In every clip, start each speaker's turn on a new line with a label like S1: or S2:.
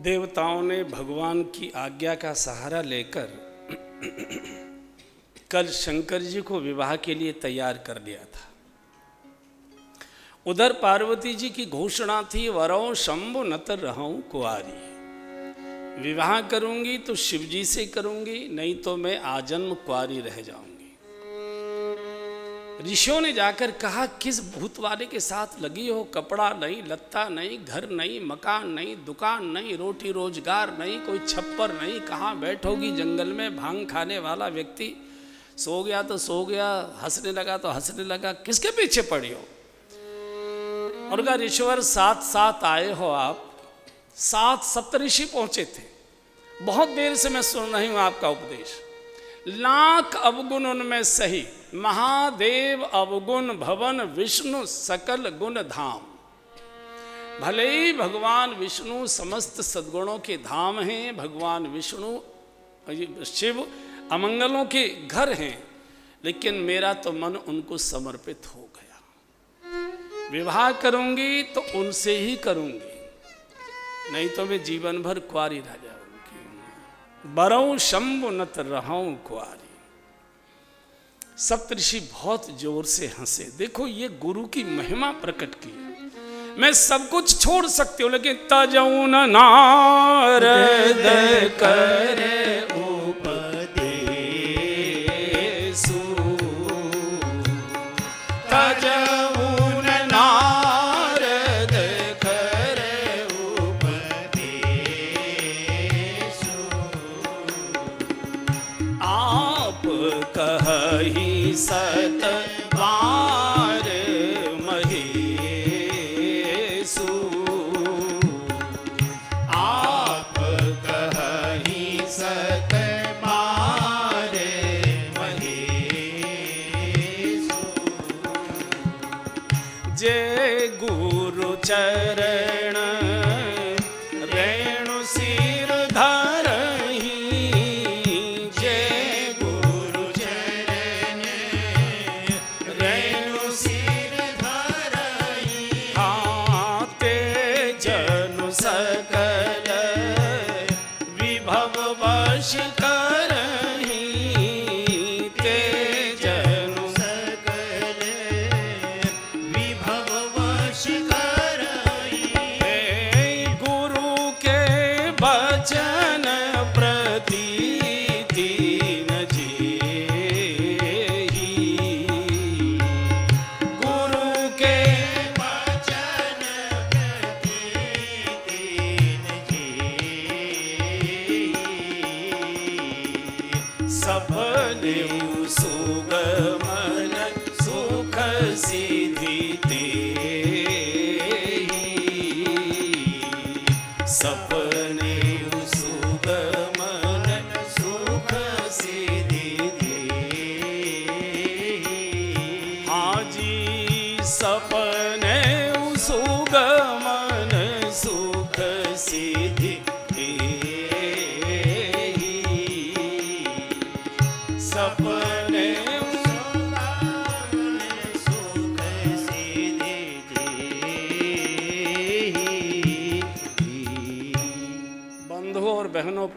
S1: देवताओं ने भगवान की आज्ञा का सहारा लेकर कल शंकर जी को विवाह के लिए तैयार कर लिया था। उधर पार्वती जी की घोषणा थी, वरों शंभु नतर रहूं कुआरी, विवाह करूंगी तो शिव जी से करूंगी, नहीं तो मैं आजन्म कुआरी रह जाऊंगी। ऋषियों ने जाकर कहा, किस भूत वाले के साथ लगी हो? कपड़ा नहीं, लत्ता नहीं, घर नहीं, मकान नहीं, दुकान नहीं, रोटी रोजगार नहीं, कोई छप्पर नहीं, कहाँ बैठोगी? जंगल में भांग खाने वाला व्यक्ति सो गया तो सो गया, हंसने लगा तो हंसने लगा, किसके पीछे पड़ी हो? और कहा, ऋषिवर साथ साथ आए हो आप। 7 सप्तऋषि पहुंचे थे। बहुत देर से मैं सुन रही हूं आपका उपदेश। लाख अवगुण उनमें सही, महादेव अवगुण भवन, विष्णु सकल गुण धाम। भले ही भगवान विष्णु समस्त सद्गुणों के धाम हैं, भगवान विष्णु शिव अमंगलों के घर हैं, लेकिन मेरा तो मन उनको समर्पित हो गया। विवाह करूंगी तो उनसे ही करूंगी, नहीं तो मैं जीवन भर कुआरी रह जाऊंगी। बरऊं शंभु नत रहूं कुआरी। सप्तऋषि बहुत जोर से हंसे। देखो, ये गुरु की महिमा प्रकट की। मैं सब कुछ छोड़ सकती हूँ, लेकिन तजऊन नारद करे
S2: सत बार महेशु, आप कहीं सत बार महेशु।
S1: जय गुरु चरण रेणु सिर धरहि,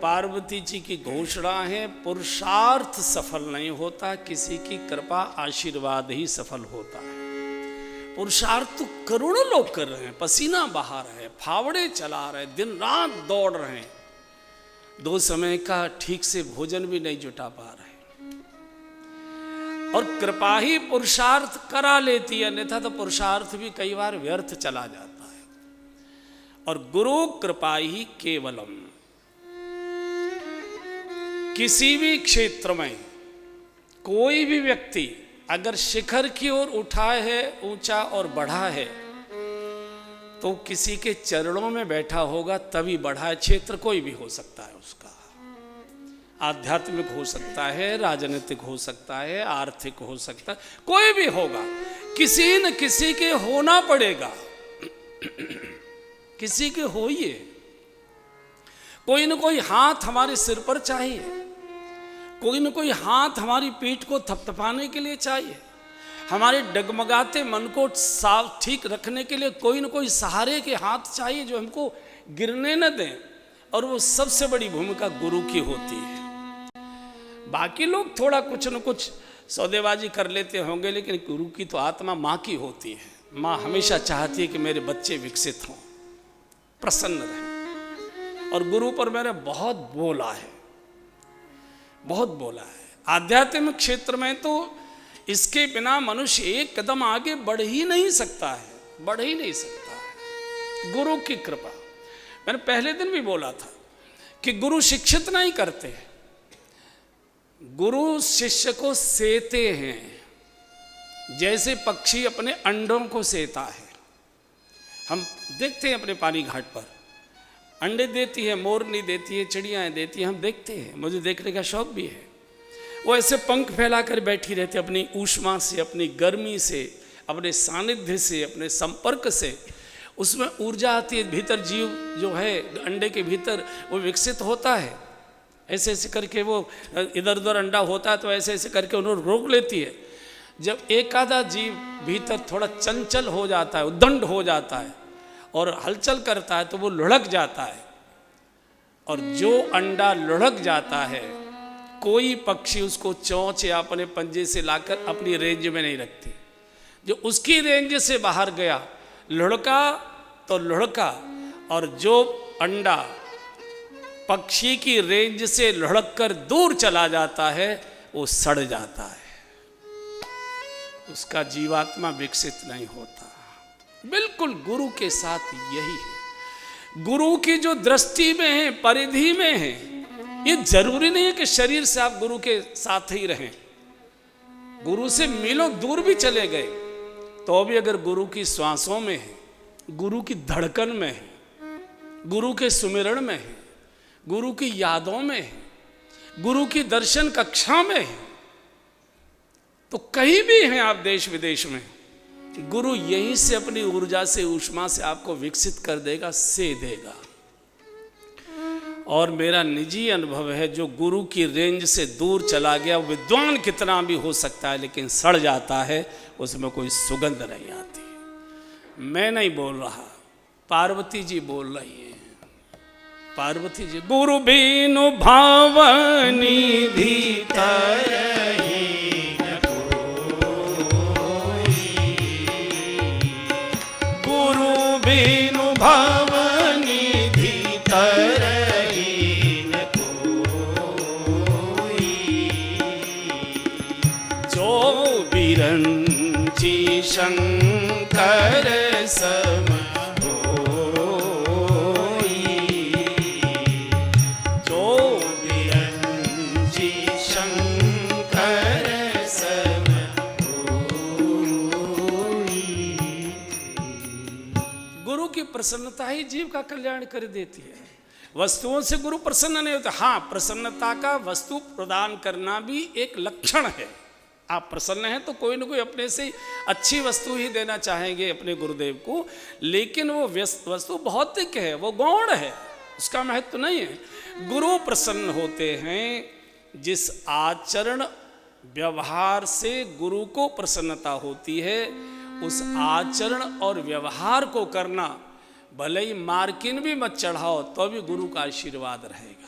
S1: पार्वती जी की घोषणा है, पुरुषार्थ सफल नहीं होता, किसी की कृपा आशीर्वाद ही सफल होता है। पुरुषार्थ तो करोड़ों लोग कर रहे हैं, पसीना बहा रहे हैं, फावड़े चला रहे हैं, दिन रात दौड़ रहे हैं, 2 समय का ठीक से भोजन भी नहीं जुटा पा रहे। और कृपा ही पुरुषार्थ करा लेती है, अन्यथा तो पुरुषार्थ भी कई बार व्यर्थ चला जाता है। और गुरु कृपा ही केवलम। किसी भी क्षेत्र में कोई भी व्यक्ति अगर शिखर की ओर उठा है, ऊंचा और बढ़ा है, तो किसी के चरणों में बैठा होगा तभी बढ़ा है। क्षेत्र कोई भी हो सकता है उसका, आध्यात्मिक हो सकता है, राजनीतिक हो सकता है, आर्थिक हो सकता है, कोई भी होगा, किसी न किसी के होना पड़ेगा। किसी के होइए, कोई न कोई हाथ हमारे सिर पर चाहिए, कोई न कोई हाथ हमारी पीठ को थपथपाने के लिए चाहिए, हमारे डगमगाते मन को साफ ठीक रखने के लिए कोई न कोई सहारे के हाथ चाहिए जो हमको गिरने न दें। और वो सबसे बड़ी भूमिका गुरु की होती है। बाकी लोग थोड़ा कुछ न कुछ सौदेबाजी कर लेते होंगे, लेकिन गुरु की तो आत्मा माँ की होती है। माँ हमेशा चाहती है कि मेरे बच्चे विकसित हों, प्रसन्न रहें। और गुरु पर मैंने बहुत बोला है, बहुत बोला है। आध्यात्मिक क्षेत्र में तो इसके बिना मनुष्य एक कदम आगे बढ़ ही नहीं सकता है, बढ़ ही नहीं सकता है। गुरु की कृपा, मैंने पहले दिन भी बोला था कि गुरु शिक्षित नहीं करते, गुरु शिष्य को सेते हैं, जैसे पक्षी अपने अंडों को सेता है। हम देखते हैं अपने पानी घाट पर, अंडे देती है, मोरनी देती है, चिड़ियाँ देती हैं, हम देखते हैं, मुझे देखने का शौक भी है। वो ऐसे पंख फैलाकर बैठी रहती है, अपनी ऊष्मा से, अपनी गर्मी से, अपने सानिध्य से, अपने संपर्क से उसमें ऊर्जा आती है। भीतर जीव जो है अंडे के भीतर वो विकसित होता है। ऐसे ऐसे करके वो इधर उधर अंडा होता है तो ऐसे ऐसे करके उन्हें रोक लेती है। जब एक आधा जीव भीतर थोड़ा चंचल हो जाता है, उद्दंड हो जाता है और हलचल करता है तो वो लुढ़क जाता है। और जो अंडा लुढ़क जाता है, कोई पक्षी उसको चोंच या अपने पंजे से लाकर अपनी रेंज में नहीं रखते। जो उसकी रेंज से बाहर गया, लुढ़का तो लुढ़का, और जो अंडा पक्षी की रेंज से लुढ़क कर दूर चला जाता है वो सड़ जाता है, उसका जीवात्मा विकसित नहीं होता। बिल्कुल गुरु के साथ यही है। गुरु की जो दृष्टि में है, परिधि में है, ये जरूरी नहीं है कि शरीर से आप गुरु के साथ ही रहें। गुरु से मीलों दूर भी चले गए तो भी अगर गुरु की श्वासों में है, गुरु की धड़कन में है, गुरु के सुमिरण में है, गुरु की यादों में है, गुरु की दर्शन कक्षा में है, तो कहीं भी हैं आप देश विदेश में, गुरु यहीं से अपनी ऊर्जा से, ऊष्मा से आपको विकसित कर देगा, से देगा। और मेरा निजी अनुभव है, जो गुरु की रेंज से दूर चला गया, विद्वान कितना भी हो सकता है लेकिन सड़ जाता है, उसमें कोई सुगंध नहीं आती। मैं नहीं बोल रहा, पार्वती जी बोल रही है। पार्वती जी, गुरु बिनु भावनी भीतर
S2: भवनी भीतर हीन कोई,
S1: जो
S2: बिरंची शंकर सम होई,
S1: जो
S2: बिरंची शंकर सम होई।
S1: गुरु की प्रसन्नता ही जीव का कल्याण कर देती है। वस्तुओं से गुरु प्रसन्न नहीं होता। हाँ, प्रसन्नता का वस्तु प्रदान करना भी एक लक्षण है। आप प्रसन्न हैं तो कोई ना कोई अपने से अच्छी वस्तु ही देना चाहेंगे अपने गुरुदेव को, लेकिन वो वस्तु भौतिक है, वो गौण है, उसका महत्व नहीं है। गुरु प्रसन्न होते हैं जिस आचरण व्यवहार से गुरु को प्रसन्नता होती है, उस आचरण और व्यवहार को करना, भले ही मार्किन भी मत चढ़ाओ तो भी गुरु का आशीर्वाद रहेगा।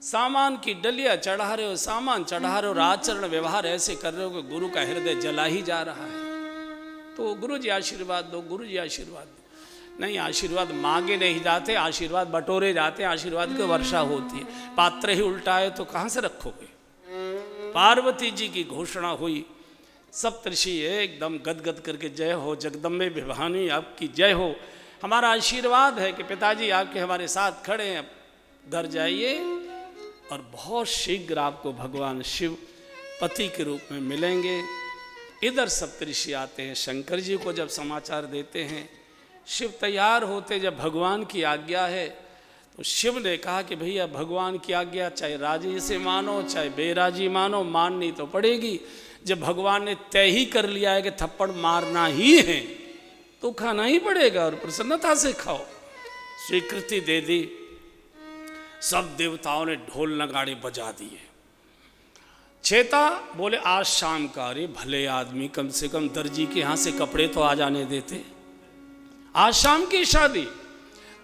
S1: सामान की डलिया चढ़ा रहे हो, सामान चढ़ा रहे हो और आचरण व्यवहार ऐसे कर रहे हो कि गुरु का हृदय जला ही जा रहा है, तो गुरु जी आशीर्वाद दो, गुरु जी आशीर्वाद दो। नहीं, आशीर्वाद मांगे नहीं जाते, आशीर्वाद बटोरे जाते हैं, आशीर्वाद की वर्षा होती है। पात्र ही उल्टा है तो कहाँ से रखोगे। पार्वती जी की घोषणा हुई, सप्तऋषि एकदम गदगद करके जय हो जगदम्बे विभानी आपकी जय हो। हमारा आशीर्वाद है कि पिताजी आपके हमारे साथ खड़े हैं, घर जाइए और बहुत शीघ्र आपको भगवान शिव पति के रूप में मिलेंगे। इधर सप्तऋषि आते हैं, शंकर जी को जब समाचार देते हैं, शिव तैयार होते, जब भगवान की आज्ञा है तो शिव ने कहा कि भैया भगवान की आज्ञा चाहे राजी से मानो चाहे बेराजी मानो, माननी तो पड़ेगी। जब भगवान ने तय ही कर लिया है कि थप्पड़ मारना ही है तो खाना ही पड़ेगा और प्रसन्नता से खाओ। स्वीकृति दे दी, सब देवताओं ने ढोल नगाड़े बजा दिए। चेता बोले आज शाम का, अरे भले आदमी, कम से कम दर्जी के यहाँ से कपड़े तो आ जाने देते, आज शाम की शादी।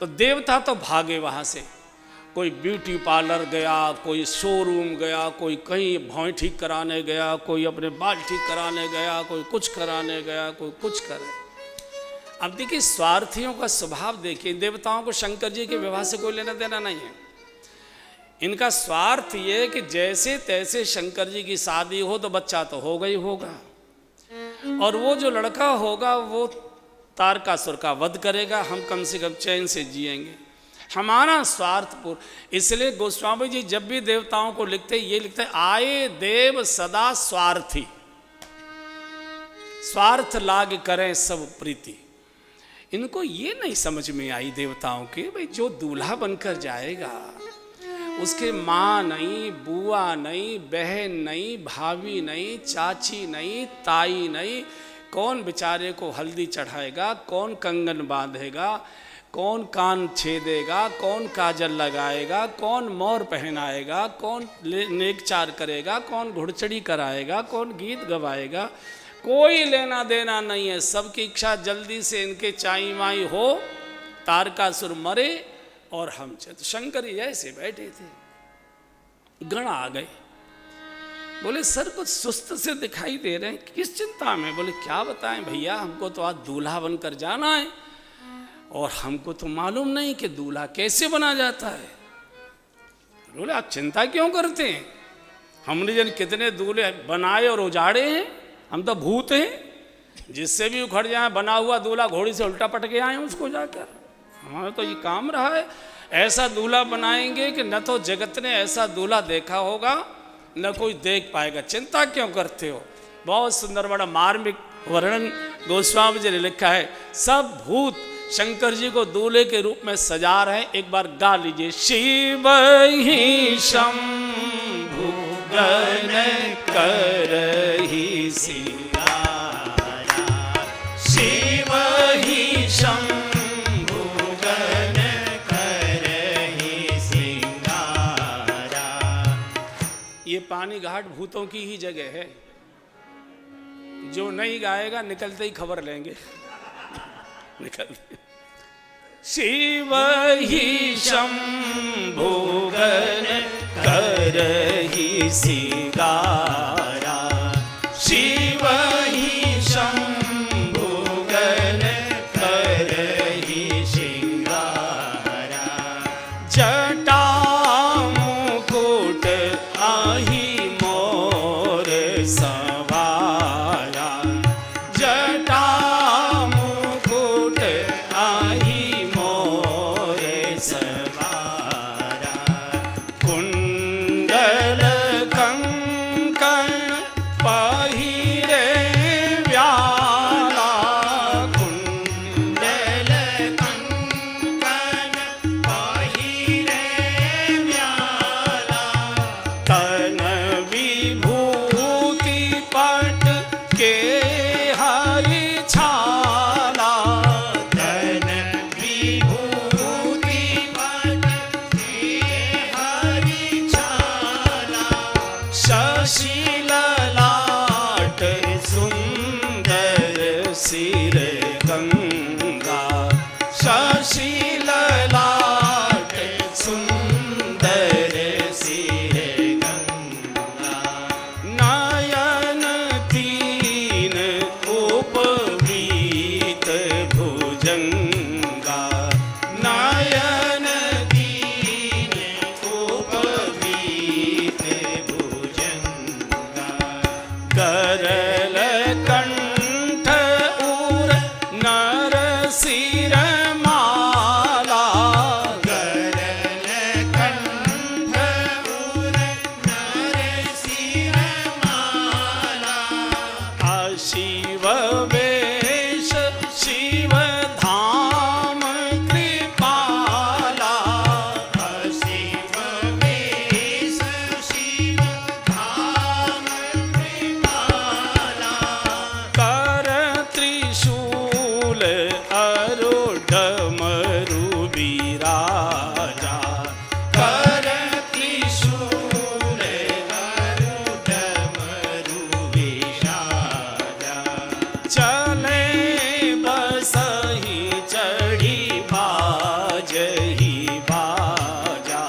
S1: तो देवता तो भागे वहां से, कोई ब्यूटी पार्लर गया, कोई शोरूम गया, कोई कहीं भौं ठीक कराने गया, कोई अपने बाल ठीक कराने गया, कोई कुछ कराने गया, कोई कुछ करे। अब देखिए स्वार्थियों का स्वभाव देखिए, देवताओं को शंकर जी के विवाह से कोई लेना देना नहीं है। इनका स्वार्थ ये कि जैसे तैसे शंकर जी की शादी हो तो बच्चा तो होगा ही होगा, और वो जो लड़का होगा वो तारकासुर का वध करेगा, हम कम से कम चैन से जिएंगे। हमारा स्वार्थपूर्ण। इसलिए गोस्वामी जी जब भी देवताओं को लिखते ये लिखते आए देव सदा स्वार्थी, स्वार्थ लाग करें सब प्रीति। इनको ये नहीं समझ में आई देवताओं के, भाई जो दूल्हा बनकर जाएगा उसके माँ नहीं, बुआ नहीं, बहन नहीं, भाभी नहीं, चाची नहीं, ताई नहीं, कौन बेचारे को हल्दी चढ़ाएगा, कौन कंगन बांधेगा, कौन कान छेदेगा, कौन काजल लगाएगा, कौन मोर पहनाएगा, कौन नेकचार करेगा, कौन घुड़चड़ी कराएगा, कौन गीत गवाएगा, कोई लेना देना नहीं है। सबकी इच्छा जल्दी से इनके चाई माई हो, तारकासुर मरे और हम चल। शंकर जी ऐसे बैठे थे, गण आ गए, बोले सर कुछ सुस्त से दिखाई दे रहे हैं, किस चिंता में? बोले क्या बताएं भैया, हमको तो आज दूल्हा बनकर जाना है और हमको तो मालूम नहीं कि दूल्हा कैसे बना जाता है। बोले आप चिंता क्यों करते हैं, हमने जन कितने दूल्हे बनाए और उजाड़े हैं, हम तो भूत हैं, जिससे भी उखड़ जाए बना हुआ दूल्हा घोड़ी से उल्टा पट के आए उसको जाकर। हमारा तो ये काम रहा है, ऐसा दूल्हा बनाएंगे कि न तो जगत ने ऐसा दूल्हा देखा होगा न कोई देख पाएगा, चिंता क्यों करते हो। बहुत सुंदर बड़ा मार्मिक वर्णन गोस्वामी जी ने लिखा है। सब भूत शंकर जी को दूल्हे के रूप में सजा रहे हैं, एक बार गा लीजिए। शिव ही शंभु गण करहि सिंगारा, शिव ही शंभु गण करहि सिंगारा। ये पानी घाट भूतों की ही जगह है, जो नहीं गाएगा निकलते ही खबर लेंगे निकलते। शिव ही शंभु गण करहि सिंगारा, शिव ही शंभु गण करहि सिंगारा। जटा मुकुट आहि मोर सवारा, जटा मुकुट आहि मोर सवारा। कुंडल कंकण पहिरे व्याला, कुंडल कंकण पहिरे व्याला। तन विभूति पट के हरि छाला, तन विभूति पट के हरि छाला। शशि ललाट सुंदर सिर गंगा, शशि ललाट सुंदर सिर गंगा। नयन तीन उपवीत भुजंगा, नयन तीन उपवीत भुजंगा। करल कंठ उर नर सिर माला, करल कंठ उर नर सिर माला। शिव वेश शिव धाम कृपाला, शिव वेश शिव धाम कृपाला। कर त्रिशूल अरुण मरु बिराजा, कर त्रिशूल अरुण मरु बिराजा। चले बसहि चढ़ी बाजहि बाजा,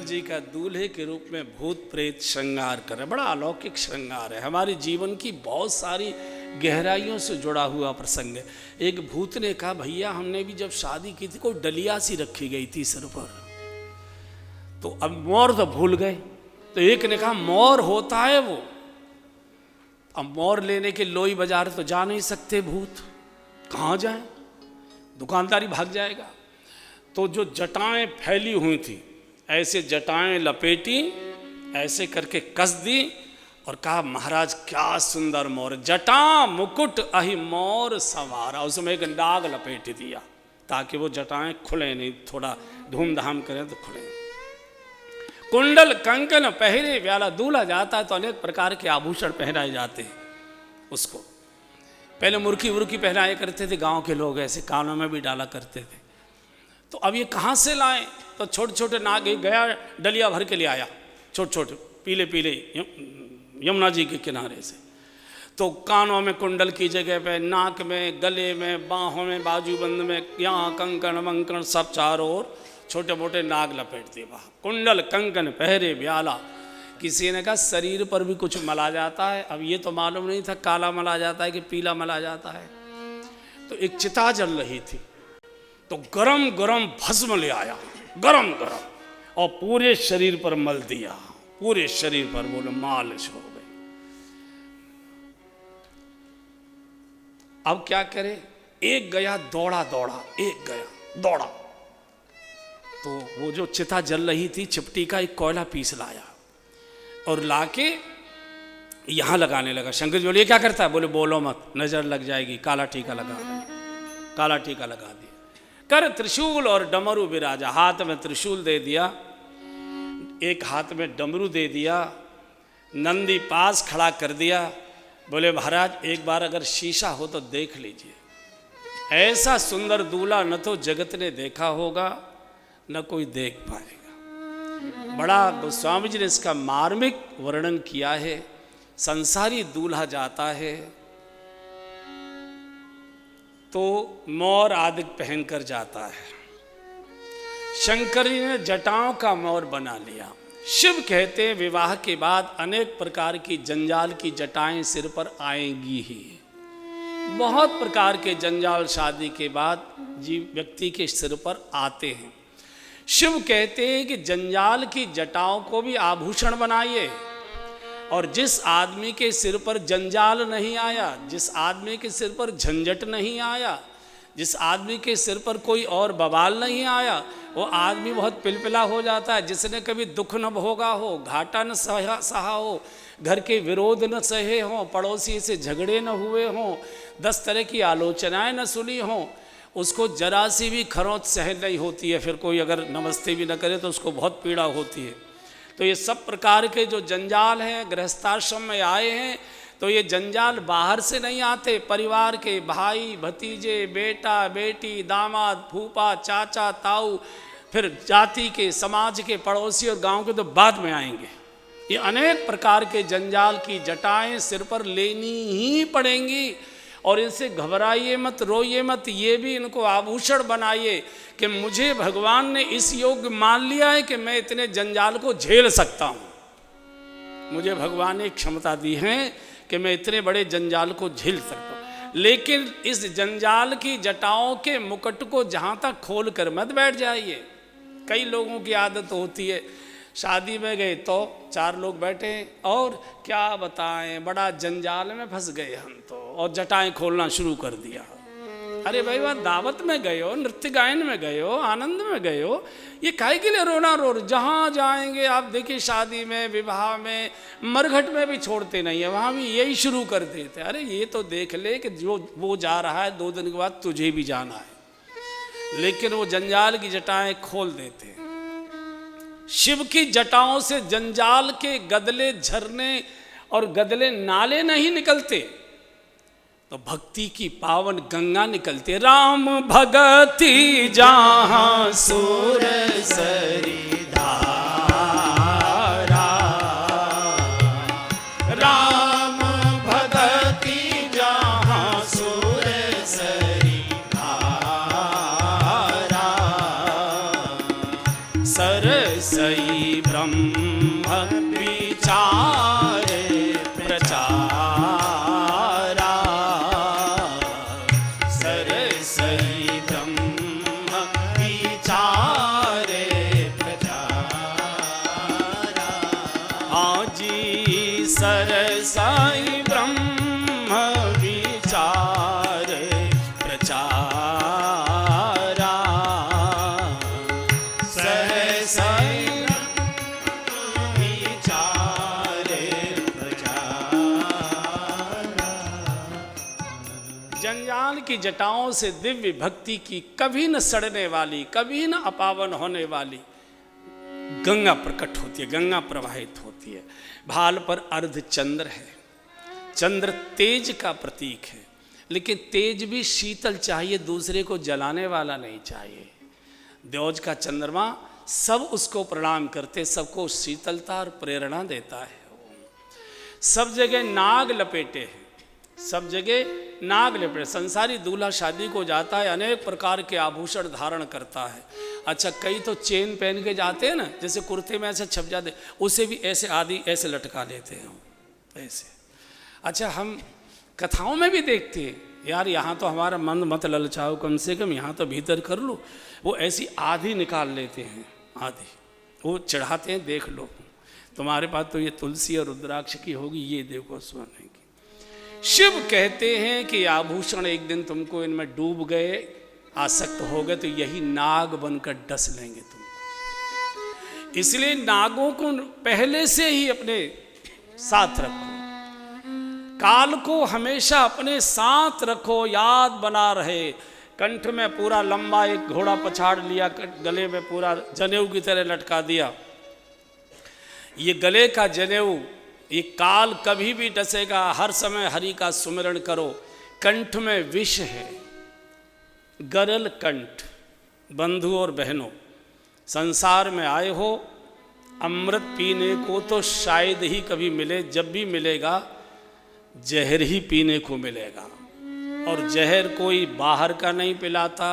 S1: जी का दूल्हे के रूप में भूत प्रेत श्रृंगार कर रहे। बड़ा अलौकिक श्रृंगार है, हमारे जीवन की बहुत सारी गहराइयों से जुड़ा हुआ प्रसंग है। एक भूत ने कहा, भैया हमने भी जब शादी की थी कोई डलिया सी रखी गई थी सिर पर, तो अब मोर तो भूल गए। तो एक ने कहा मोर होता है वो, अब मोर लेने के लोई बाजार तो जा नहीं सकते भूत, कहाँ जाए, दुकानदारी भाग जाएगा। तो जो जटाएं फैली हुई थी ऐसे जटाएं लपेटी, ऐसे करके कस दी और कहा महाराज क्या सुंदर मोर, जटा मुकुट अहि मोर सवारा। उसमें एक नाग लपेट दिया ताकि वो जटाएं खुले नहीं, थोड़ा धूमधाम करें तो खुले। कुंडल कंकन पहरे व्याला, दूल्हा जाता है तो अनेक प्रकार के आभूषण पहनाए जाते हैं उसको। पहले मुर्की वुर्की पहनाए करते थे गांव के लोग, ऐसे कानों में भी डाला करते थे। तो अब ये कहाँ से लाए, तो छोटे छोटे नाग गया डलिया भर के ले आया, छोटे छोटे पीले पीले यमुना जी के किनारे से। तो कानों में कुंडल की जगह पे, नाक में, गले में, बाहों में, बाजूबंद में, यहाँ कंकण वंकण सब चारों ओर छोटे मोटे नाग लपेट दिए। वहाँ कुंडल कंकन पहरे ब्याला। किसी ने कहा शरीर पर भी कुछ मला जाता है, अब ये तो मालूम नहीं था काला मला जाता है कि पीला मला जाता है। तो एक चिता जल रही थी तो गरम गरम भस्म ले आया, गरम गरम, और पूरे शरीर पर मल दिया, पूरे शरीर पर, बोले मालिश हो गई। अब क्या करे, एक गया दौड़ा दौड़ा, एक गया दौड़ा, तो वो जो चिता जल रही थी चिपटी का एक कोयला पीस लाया और लाके यहां लगाने लगा। शंकर जी बोले क्या करता है, बोले बोलो मत, नजर लग जाएगी, काला टीका लगा, काला टीका लगा दिया। कर त्रिशूल और डमरू विराजा, हाथ में त्रिशूल दे दिया, एक हाथ में डमरू दे दिया, नंदी पास खड़ा कर दिया। बोले महाराज एक बार अगर शीशा हो तो देख लीजिए, ऐसा सुंदर दूल्हा न तो जगत ने देखा होगा न कोई देख पाएगा। बड़ा गोस्वामी जी ने इसका मार्मिक वर्णन किया है। संसारी दूल्हा जाता है तो मोर आदि पहनकर जाता है, शंकर जी ने जटाओं का मोर बना लिया। शिव कहते हैं विवाह के बाद अनेक प्रकार की जंजाल की जटाएं सिर पर आएंगी ही। बहुत प्रकार के जंजाल शादी के बाद जीव व्यक्ति के सिर पर आते हैं। शिव कहते हैं कि जंजाल की जटाओं को भी आभूषण बनाइए, और जिस आदमी के सिर पर जंजाल नहीं आया, जिस आदमी के सिर पर झंझट नहीं आया, जिस आदमी के सिर पर कोई और बवाल नहीं आया, वो आदमी बहुत पिलपिला हो जाता है। जिसने कभी दुख न भोगा हो, घाटा न सहा हो, घर के विरोध न सहे हों, पड़ोसी से झगड़े न हुए हों, 10 तरह की आलोचनाएं न सुनी हों, उसको जरा सी भी खरोंच सहन नहीं होती है। फिर कोई अगर नमस्ते भी न करे तो उसको बहुत पीड़ा होती है। तो ये सब प्रकार के जो जंजाल हैं, गृहस्थाश्रम में आए हैं तो ये जंजाल बाहर से नहीं आते, परिवार के भाई भतीजे, बेटा बेटी, दामाद, फूफा, चाचा, ताऊ, फिर जाति के, समाज के, पड़ोसी और गांव के तो बाद में आएंगे। ये अनेक प्रकार के जंजाल की जटाएं सिर पर लेनी ही पड़ेंगी, और इनसे घबराइए मत, रोइए मत, ये भी इनको आभूषण बनाइए कि मुझे भगवान ने इस योग मान लिया है कि मैं इतने जंजाल को झेल सकता हूँ। मुझे भगवान ने क्षमता दी है कि मैं इतने बड़े जंजाल को झेल सकता हूँ। लेकिन इस जंजाल की जटाओं के मुकुट को जहाँ तक खोल कर मत बैठ जाइए। कई लोगों की आदत होती है, शादी में गए तो 4 लोग बैठे और क्या बताएं, बड़ा जंजाल में फंस गए हम तो, और जटाएं खोलना शुरू कर दिया। अरे भाई वह दावत में गए हो, नृत्य गायन में गए हो, आनंद में गए हो, ये काहे के लिए रोना रो रहे? जहाँ जाएंगे आप देखिए, शादी में, विवाह में, मरघट में भी छोड़ते नहीं है, वहाँ भी यही शुरू कर देते। अरे ये तो देख ले कि जो वो जा रहा है 2 दिन के बाद तुझे भी जाना है, लेकिन वो जंजाल की जटाएं खोल देते हैं। शिव की जटाओं से जंजाल के गदले, झरने और गदले, नाले नहीं निकलते, तो भक्ति की पावन गंगा निकलते। राम भगति जहाँ सुर सरी धारा, राम भगति जहाँ सुर सरी धारा, सरसई
S2: सहसाई ब्रह्म विचार प्रचारा, सहसाई विचार प्रचारा।
S1: जंजाल की जटाओं से दिव्य भक्ति की कभी न सड़ने वाली, कभी न अपावन होने वाली गंगा प्रकट होती है, गंगा प्रवाहित होती है। भाल पर अर्ध चंद्र है। चंद्र तेज का प्रतीक है, लेकिन तेज भी शीतल चाहिए, दूसरे को जलाने वाला नहीं चाहिए। द्योज का चंद्रमा सब उसको प्रणाम करते, सबको शीतलता और प्रेरणा देता है। सब जगह नाग लपेटे हैं, सब जगह नाग लपेटे। संसारी दूल्हा शादी को जाता है, अनेक प्रकार के आभूषण धारण करता है। अच्छा, कई तो चेन पहन के जाते हैं ना, जैसे कुर्ते में ऐसे छप जाते, उसे भी ऐसे आदि ऐसे लटका लेते हैं ऐसे। अच्छा, हम कथाओं में भी देखते हैं, यार यहाँ तो हमारा मन मत ललचाओ, कम से कम यहाँ तो भीतर कर लो। वो ऐसी आधी निकाल लेते हैं, आधी वो चढ़ाते हैं, देख लो तुम्हारे पास तो ये तुलसी और रुद्राक्ष की होगी, ये देखो सोने की। शिव कहते हैं कि आभूषण एक दिन तुमको इनमें डूब गए, आसक्त हो गए, तो यही नाग बनकर डस लेंगे तुमको। इसलिए नागों को पहले से ही अपने साथ रखो, काल को हमेशा अपने साथ रखो, याद बना रहे। कंठ में पूरा लंबा एक घोड़ा पछाड़ लिया, गले में पूरा जनेऊ की तरह लटका दिया। ये गले का जनेऊ, ये काल कभी भी डसेगा, हर समय हरि का सुमिरण करो। कंठ में विष है, गरल कंठ। बंधु और बहनों, संसार में आए हो, अमृत पीने को तो शायद ही कभी मिले, जब भी मिलेगा जहर ही पीने को मिलेगा। और जहर कोई बाहर का नहीं पिलाता,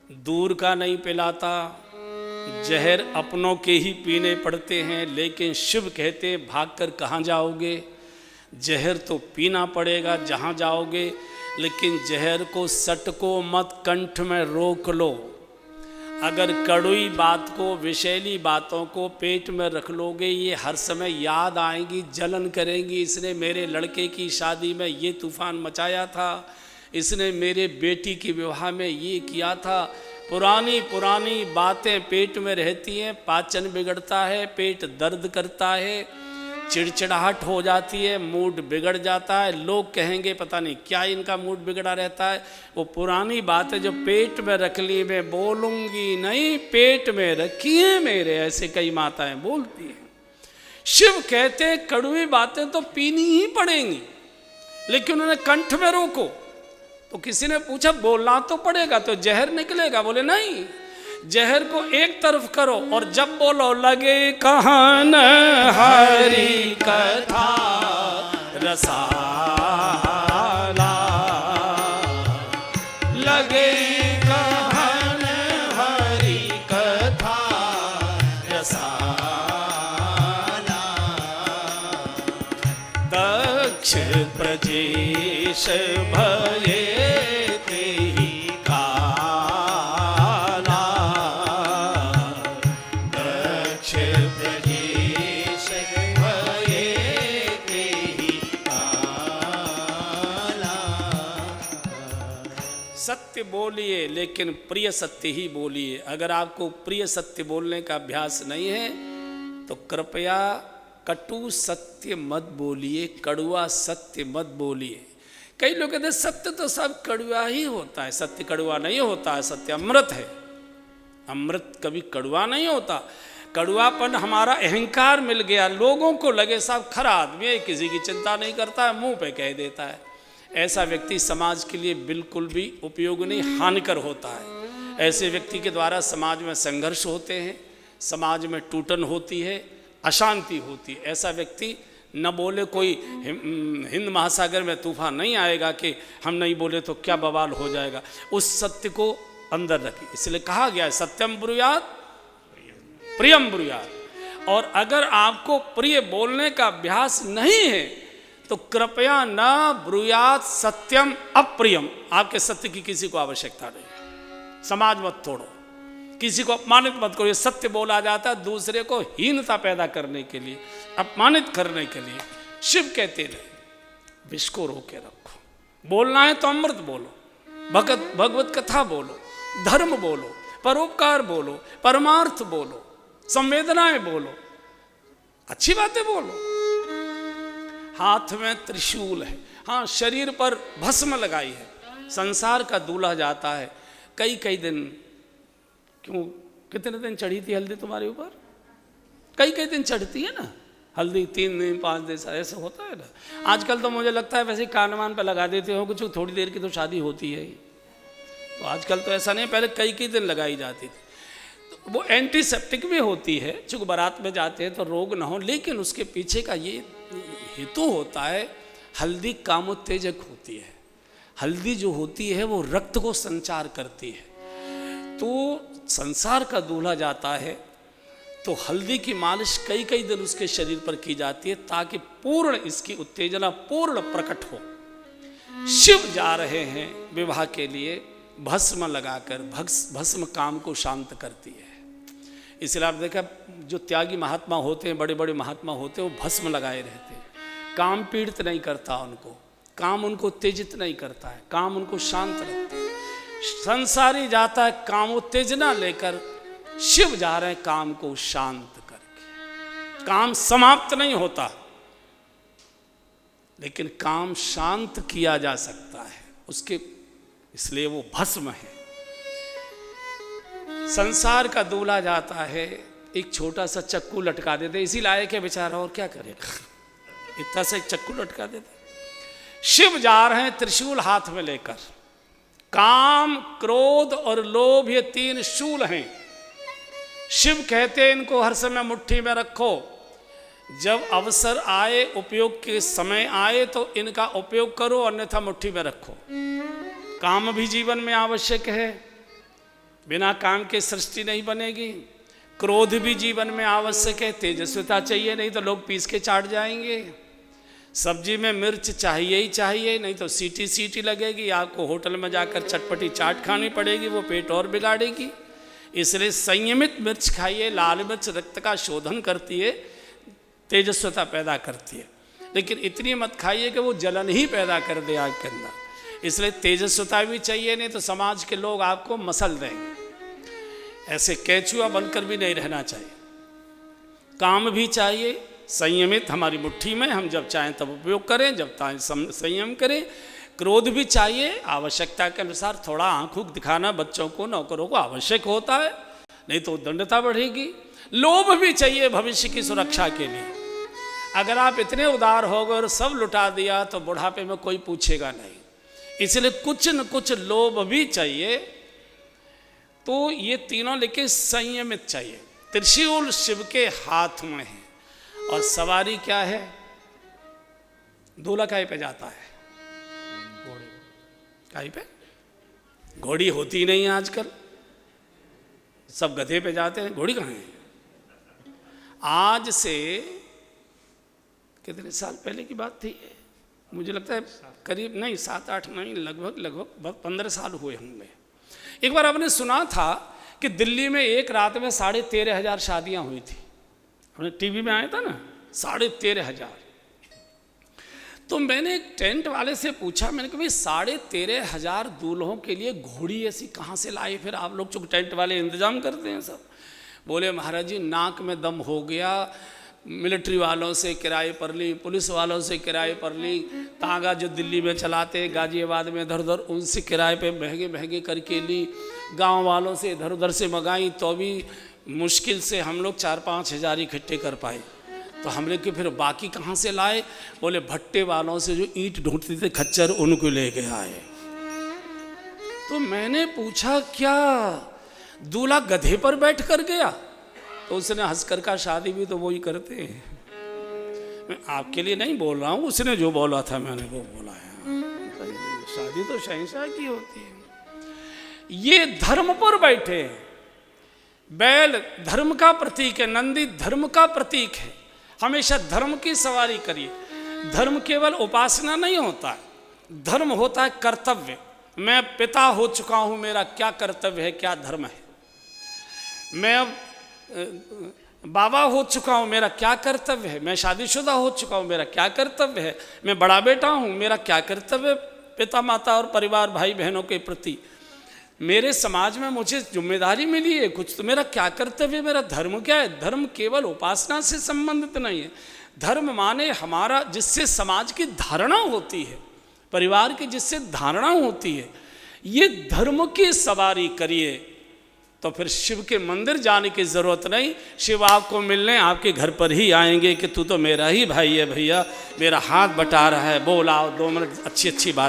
S1: दूर का नहीं पिलाता, जहर अपनों के ही पीने पड़ते हैं। लेकिन शिव कहते हैं भागकर कहाँ जाओगे, जहर तो पीना पड़ेगा जहाँ जाओगे, लेकिन जहर को सटको मत, कंठ में रोक लो। अगर कड़ुई बात को, विषैली बातों को पेट में रख लोगे, ये हर समय याद आएंगी, जलन करेंगी। इसने मेरे लड़के की शादी में ये तूफान मचाया था, इसने मेरे बेटी के विवाह में ये किया था। पुरानी पुरानी बातें पेट में रहती हैं, पाचन बिगड़ता है, पेट दर्द करता है, चिड़चिड़ाहट हो जाती है, मूड बिगड़ जाता है। लोग कहेंगे पता नहीं क्या इनका मूड बिगड़ा रहता है। वो पुरानी बातें जो पेट में रख ली, मैं बोलूँगी नहीं, पेट में रखी है मेरे, ऐसे कई माताएं बोलती हैं। शिव कहते हैं कड़वी बातें तो पीनी ही पड़ेंगी, लेकिन उन्हें कंठ में रोको। तो किसी ने पूछा बोलना तो पड़ेगा, तो जहर निकलेगा? बोले नहीं, जहर को एक तरफ करो और जब बोलो लगे कहन हरि कथा रसाला, लगे कहन हरि कथा रसाला। दक्ष प्रजेश भये सत्य बोलिए, लेकिन प्रिय सत्य ही बोलिए। अगर आपको प्रिय सत्य बोलने का अभ्यास नहीं है तो कृपया कटु सत्य मत बोलिए, कड़वा सत्य मत बोलिए। कई लोग कहते हैं सत्य तो सब कड़वा ही होता है। सत्य कड़वा नहीं होता है, सत्य अमृत है। अमृत कभी कड़वा नहीं होता। कड़वापन हमारा अहंकार मिल गया, लोगों को लगे साहब खरा आदमी है, किसी की चिंता नहीं करता है, मुंह पे कह देता है। ऐसा व्यक्ति समाज के लिए बिल्कुल भी उपयोग नहीं, हानिकर होता है। ऐसे व्यक्ति के द्वारा समाज में संघर्ष होते हैं, समाज में टूटन होती है, अशांति होती है। ऐसा व्यक्ति न बोले, कोई हिंद महासागर में तूफान नहीं आएगा कि हम नहीं बोले तो क्या बवाल हो जाएगा। उस सत्य को अंदर रखिए। इसलिए कहा गया है सत्यम ब्रूयात प्रियम ब्रूयात। और अगर आपको प्रिय बोलने का अभ्यास नहीं है तो कृपया न ब्रूयात सत्यम अप्रियम। आपके सत्य की किसी को आवश्यकता नहीं। समाज मत तोड़ो, किसी को अपमानित मत करो। ये सत्य बोला जाता है दूसरे को हीनता पैदा करने के लिए, अपमानित करने के लिए। शिव कहते नहीं, विष को रोके रखो। बोलना है तो अमृत बोलो, भगवत कथा बोलो, धर्म बोलो, परोपकार बोलो, परमार्थ बोलो, संवेदनाएं बोलो, अच्छी बातें बोलो। हाथ में त्रिशूल है, हाँ शरीर पर भस्म लगाई है, संसार का दूल्हा जाता है। कई दिन, क्यों कितने दिन चढ़ी थी हल्दी तुम्हारे ऊपर? कई दिन चढ़ती है ना हल्दी, 3 दिन 5 दिन ऐसा होता है ना। आजकल तो मुझे लगता है वैसे कान वान पे लगा देते हो, कुछ थोड़ी देर की तो शादी होती है। तो आजकल तो ऐसा नहीं, पहले कई दिन लगाई जाती थी। तो वो एंटीसेप्टिक भी होती है, चूँकि बारात में जाते हैं तो रोग ना हो, लेकिन उसके पीछे का ये हेतु होता है, हल्दी कामोत्तेजक होती है। हल्दी जो होती है वो रक्त को संचार करती है। तो संसार का दूल्हा जाता है तो हल्दी की मालिश कई दिन उसके शरीर पर की जाती है, ताकि पूर्ण इसकी उत्तेजना पूर्ण प्रकट हो। शिव जा रहे हैं विवाह के लिए, भस्म लगाकर, भस्म काम को शांत करती है। इसलिए आप देखा जो त्यागी महात्मा होते हैं, बड़े बड़े महात्मा होते हैं, वो भस्म लगाए रहते हैं। काम पीड़ित नहीं करता उनको, काम उनको उत्तेजित नहीं करता है, काम उनको शांत रखते हैं। संसारी जाता है कामोत्तेजना लेकर, शिव जा रहे हैं काम को शांत करके। काम समाप्त नहीं होता, लेकिन काम शांत किया जा सकता है उसके, इसलिए वो भस्म है। संसार का दूल्हा जाता है, एक छोटा सा चक्कू लटका देते, इसी लायक है बेचारा, और क्या करेगा, इतना सा एक चक्कू लटका देते। शिव जा रहे हैं त्रिशूल हाथ में लेकर। काम, क्रोध और लोभ ये 3 शूल हैं। शिव कहते हैं इनको हर समय मुट्ठी में रखो, जब अवसर आए, उपयोग के समय आए तो इनका उपयोग करो, अन्यथा मुट्ठी में रखो। काम भी जीवन में आवश्यक है, बिना काम के सृष्टि नहीं बनेगी। क्रोध भी जीवन में आवश्यक है, तेजस्विता चाहिए, नहीं तो लोग पीस के चाट जाएंगे। सब्जी में मिर्च चाहिए ही चाहिए, नहीं तो सीटी लगेगी, आपको होटल में जाकर चटपटी चाट खानी पड़ेगी, वो पेट और बिगाड़ेगी। इसलिए संयमित मिर्च खाइए। लाल मिर्च रक्त का शोधन करती है, तेजस्विता पैदा करती है, लेकिन इतनी मत खाइए कि वो जलन ही पैदा कर दे आग के अंदर। इसलिए तेजस्विता भी चाहिए, नहीं तो समाज के लोग आपको मसल देंगे। ऐसे केचुआ बनकर भी नहीं रहना चाहिए। काम भी चाहिए, संयमित हमारी मुट्ठी में, हम जब चाहें तब उपयोग करें, जब चाहें संयम करें। क्रोध भी चाहिए, आवश्यकता के अनुसार थोड़ा आंख ऊख दिखाना बच्चों को, नौकरों को आवश्यक होता है, नहीं तो दंडता बढ़ेगी। लोभ भी चाहिए भविष्य की सुरक्षा के लिए। अगर आप इतने उदार हो गए और सब लुटा दिया तो बुढ़ापे में कोई पूछेगा नहीं, इसलिए कुछ न कुछ लोभ भी चाहिए। तो ये तीनों लेके संयमित चाहिए। त्रिशूल शिव के हाथ में है, और सवारी क्या है? दूल्हा काहे पे जाता है? काहे पे? घोड़ी होती ही नहीं आजकल, सब गधे पे जाते हैं। घोड़ी कहाँ है? आज से कितने साल पहले की बात थी, मुझे लगता है करीब नहीं 7-8 नहीं, लगभग 15 साल हुए होंगे। एक बार आपने सुना था कि दिल्ली में एक रात में 13,500 शादियां हुई थी। हमने टीवी में आया था ना, 13,500। तो मैंने एक टेंट वाले से पूछा, मैंने कहा भाई 13,500 दूल्हों के लिए घोड़ी ऐसी कहाँ से लाई फिर आप लोग? चूँकि टेंट वाले इंतजाम करते हैं सब। बोले महाराज जी नाक में दम हो गया, मिलिट्री वालों से किराए पर ली, पुलिस वालों से किराए पर ली, तांगा जो दिल्ली में चलाते हैं गाजियाबाद में इधर उधर, उनसे किराए पे महंगे महंगे करके ली, गांव वालों से इधर उधर से मंगाई, तो भी मुश्किल से हम लोग 4-5 हज़ार इकट्ठे कर पाए। तो हमने कि फिर बाकी कहाँ से लाए? बोले भट्टे वालों से जो ईंट ढूंढते थे खच्चर, उनको ले के आए। तो मैंने पूछा क्या दूल्हा गधे पर बैठ कर गया? तो उसने हंसकर कहा शादी भी तो वही करते हैं। मैं आपके लिए नहीं बोल रहा हूँ, उसने जो बोला था मैंने वो बोला है। शादी तो शहंशाह की होती है। ये धर्म पर बैठे, बैल धर्म का प्रतीक है, नंदी धर्म का प्रतीक है। हमेशा धर्म की सवारी करिए। धर्म केवल उपासना नहीं होता है, धर्म होता है कर्तव्य। मैं पिता हो चुका हूँ, मेरा क्या कर्तव्य है, क्या धर्म है। मैं अब बाबा हो चुका हूँ, मेरा क्या कर्तव्य है? मैं शादीशुदा हो चुका हूँ, मेरा क्या कर्तव्य है? मैं बड़ा बेटा हूँ, मेरा क्या कर्तव्य है पिता माता और परिवार भाई बहनों के प्रति? मेरे समाज में मुझे जिम्मेदारी मिली है कुछ, तो मेरा क्या कर्तव्य है? मेरा धर्म क्या है? धर्म केवल उपासना से संबंधित नहीं है। धर्म माने हमारा जिससे समाज की धारणा होती है, परिवार की जिससे धारणा होती है, ये धर्म की सवारी करिए तो फिर शिव के मंदिर जाने की ज़रूरत नहीं। शिव आपको मिलने आपके घर पर ही आएंगे कि तू तो मेरा ही भाई है भैया, मेरा हाथ बटा रहा है, बोलाओ 2 मिनट अच्छी अच्छी बात